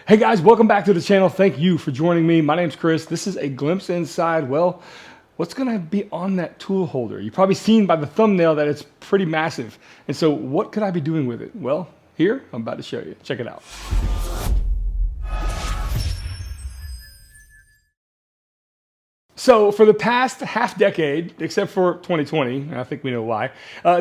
Hey guys, welcome back to the channel. Thank you for joining me. My name's Chris. This is a glimpse inside, well, what's gonna be on that tool holder. You've probably seen by the thumbnail that it's pretty massive. And so what could I be doing with it? Well, here, I'm about to show you. Check it out. So for the past half decade, except for 2020, I think we know why,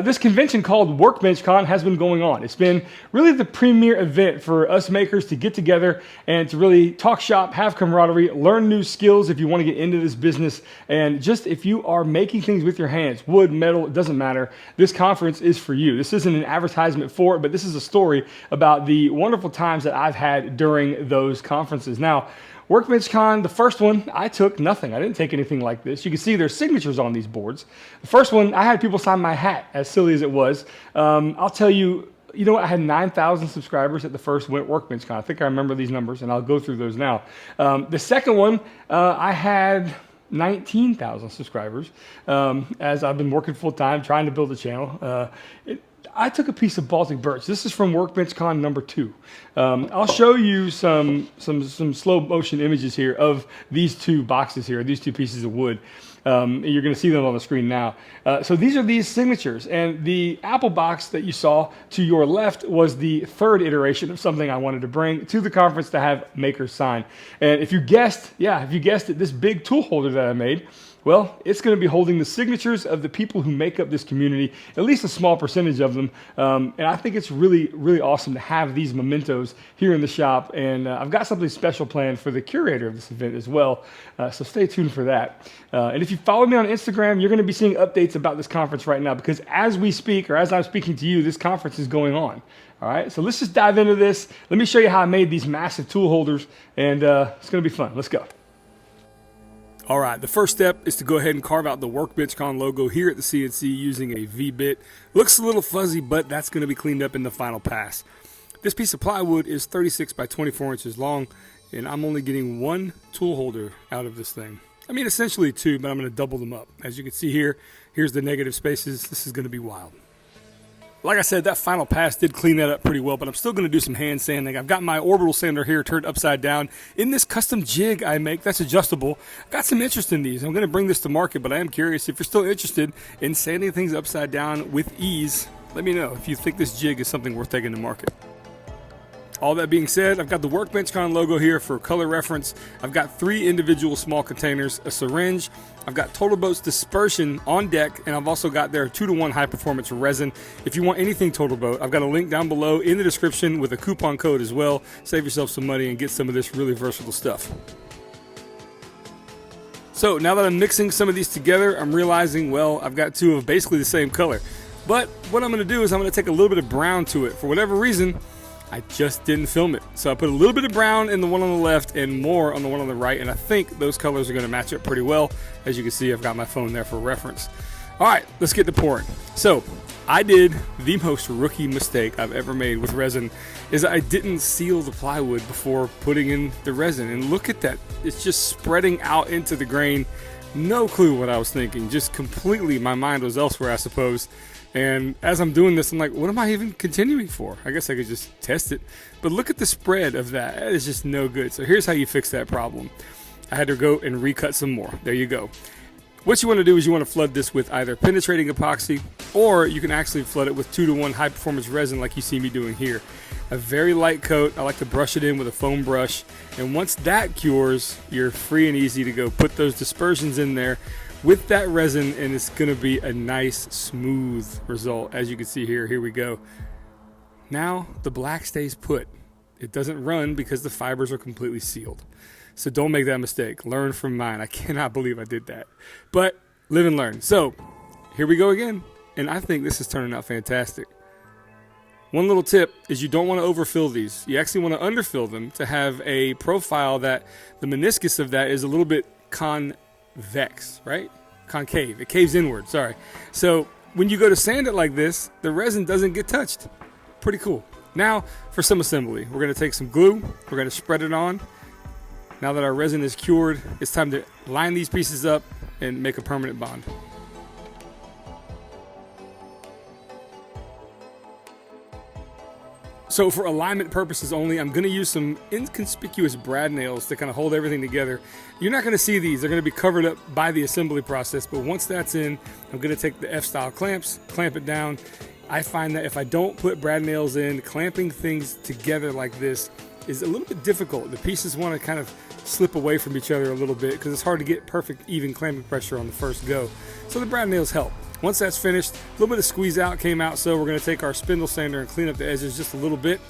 this convention called WorkbenchCon has been going on. It's been really the premier event for us makers to get together and to really talk shop, have camaraderie, learn new skills if you want to get into this business, and just if you are making things with your hands, wood, metal, it doesn't matter, this conference is for you. This isn't an advertisement for it, but this is a story about the wonderful times that I've had during those conferences. Now, WorkbenchCon, the first one, I took nothing. I didn't take anything like this. You can see their signatures on these boards. The first one, I had people sign my hat, as silly as it was. I'll tell you, you know what? I had 9,000 subscribers at the first WorkbenchCon. I think I remember these numbers, and I'll go through those now. The second one, I had 19,000 subscribers as I've been working full time trying to build a channel. I took a piece of Baltic birch. This is from WorkbenchCon number 2. I'll show you some slow motion images here of these two boxes here, these two pieces of wood. You're going to see them on the screen now. So these are these signatures, and the Apple box that you saw to your left was the third iteration of something I wanted to bring to the conference to have makers sign. And if you guessed, if you guessed it, this big tool holder that I made, well, it's going to be holding the signatures of the people who make up this community, at least a small percentage of them. And I think it's really, really awesome to have these mementos here in the shop. And I've got something special planned for the curator of this event as well. So stay tuned for that. And if you follow me on Instagram, you're going to be seeing updates about this conference right now, because as we speak, or as I'm speaking to you, this conference is going on. All right, so let's just dive into this. Let me show you how I made these massive tool holders, and it's going to be fun. Let's go. All right, the first step is to go ahead and carve out the WorkbenchCon logo here at the CNC using a V-bit. Looks a little fuzzy, but that's going to be cleaned up in the final pass. This piece of plywood is 36 by 24 inches long, and I'm only getting one tool holder out of this thing. I mean, essentially two, but I'm going to double them up. As you can see here, here's the negative spaces. This is going to be wild. Like I said, that final pass did clean that up pretty well, but I'm still going to do some hand sanding. I've got my orbital sander here turned upside down in this custom jig I make that's adjustable. I've got some interest in these. I'm going to bring this to market, but I am curious if you're still interested in sanding things upside down with ease. Let me know if you think this jig is something worth taking to market. All that being said, I've got the WorkbenchCon logo here for color reference. I've got 3 individual small containers, a syringe. I've got Total Boat's dispersion on deck, and I've also got their 2-to-1 high performance resin. If you want anything Total Boat, I've got a link down below in the description with a coupon code as well. Save yourself some money and get some of this really versatile stuff. So now that I'm mixing some of these together, I'm realizing, well, I've got 2 of basically the same color. But what I'm going to do is I'm going to take a little bit of brown to it. For whatever reason, I just didn't film it. So I put a little bit of brown in the one on the left and more on the one on the right, and I think those colors are going to match up pretty well. As you can see, I've got my phone there for reference. All right, let's get to pouring. So I did the most rookie mistake I've ever made with resin, is I didn't seal the plywood before putting in the resin. And look at that, it's just spreading out into the grain. No clue what I was thinking, just completely, my mind was elsewhere, I suppose. And as I'm doing this, I'm like, what am I even continuing for? I guess I could just test it. But look at the spread of that. That is just no good. So here's how you fix that problem. I had to go and recut some more. There you go. What you want to do is you want to flood this with either penetrating epoxy, or you can actually flood it with 2-to-1 high performance resin like you see me doing here. A very light coat. I like to brush it in with a foam brush. And once that cures, you're free and easy to go put those dispersions in there with that resin, and it's going to be a nice smooth result. As you can see here, here we go. Now the black stays put. It doesn't run because the fibers are completely sealed. So don't make that mistake. Learn from mine. I cannot believe I did that, but live and learn. So here we go again, and I think this is turning out fantastic. One little tip is you don't want to overfill these. You actually want to underfill them to have a profile that the meniscus of that is a little bit convex, right? Concave. It caves inward, sorry. So when you go to sand it like this, the resin doesn't get touched. Pretty cool. Now for some assembly. We're going to take some glue. We're going to spread it on. Now that our resin is cured, it's time to line these pieces up and make a permanent bond. So for alignment purposes only, I'm gonna use some inconspicuous brad nails to kind of hold everything together. You're not gonna see these, they're gonna be covered up by the assembly process, but once that's in, I'm gonna take the F-style clamps, clamp it down. I find that if I don't put brad nails in, clamping things together like this is a little bit difficult. The pieces wanna kind of slip away from each other a little bit because it's hard to get perfect even clamping pressure on the first go. So the brad nails help. Once that's finished, a little bit of squeeze out came out, so we're gonna take our spindle sander and clean up the edges just a little bit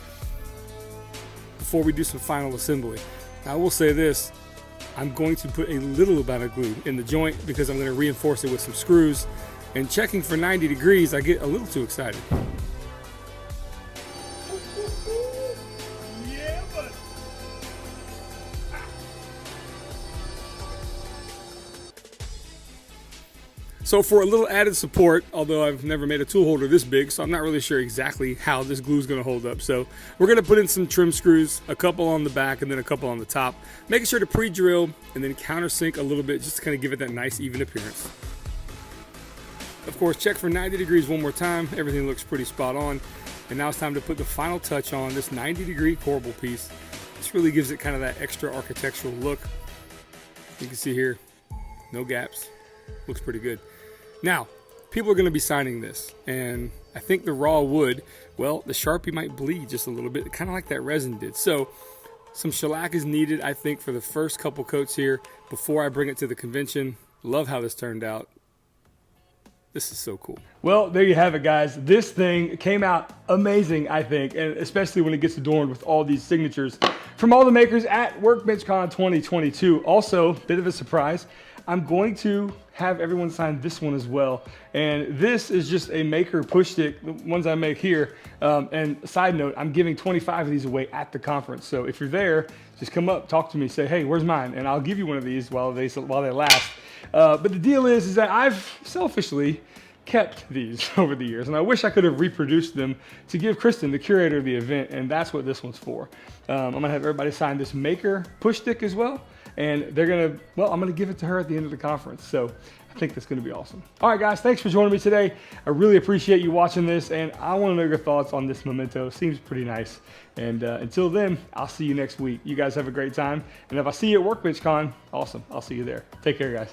before we do some final assembly. Now, I will say this, I'm going to put a little amount of glue in the joint because I'm gonna reinforce it with some screws, and checking for 90 degrees, I get a little too excited. Yeah, buddy. So for a little added support, although I've never made a tool holder this big, so I'm not really sure exactly how this glue is going to hold up. So we're going to put in some trim screws, a couple on the back and then a couple on the top, making sure to pre-drill and then countersink a little bit just to kind of give it that nice even appearance. Of course, check for 90 degrees one more time. Everything looks pretty spot on. And now it's time to put the final touch on this 90-degree corbel piece. This really gives it kind of that extra architectural look. You can see here, no gaps. Looks pretty good. Now, people are going to be signing this, and I think the raw wood, well, the Sharpie might bleed just a little bit, kind of like that resin did. So some shellac is needed, I think, for the first couple coats here before I bring it to the convention. Love how this turned out. This is so cool. Well, there you have it, guys. This thing came out amazing, I think, and especially when it gets adorned with all these signatures from all the makers at WorkbenchCon 2022. Also, bit of a surprise, I'm going to have everyone sign this one as well. And this is just a maker push stick, the ones I make here. And side note, I'm giving 25 of these away at the conference. So if you're there, just come up, talk to me, say, hey, where's mine? And I'll give you one of these while they last. But the deal is that I've selfishly kept these over the years, and I wish I could have reproduced them to give Kristen, the curator of the event, and that's what this one's for. I'm gonna have everybody sign this maker push stick as well, and they're gonna, well, I'm gonna give it to her at the end of the conference, so I think that's gonna be awesome. All right, guys, thanks for joining me today. I really appreciate you watching this, and I wanna know your thoughts on this memento. Seems pretty nice, and until then, I'll see you next week. You guys have a great time, and if I see you at WorkbenchCon, awesome, I'll see you there. Take care, guys.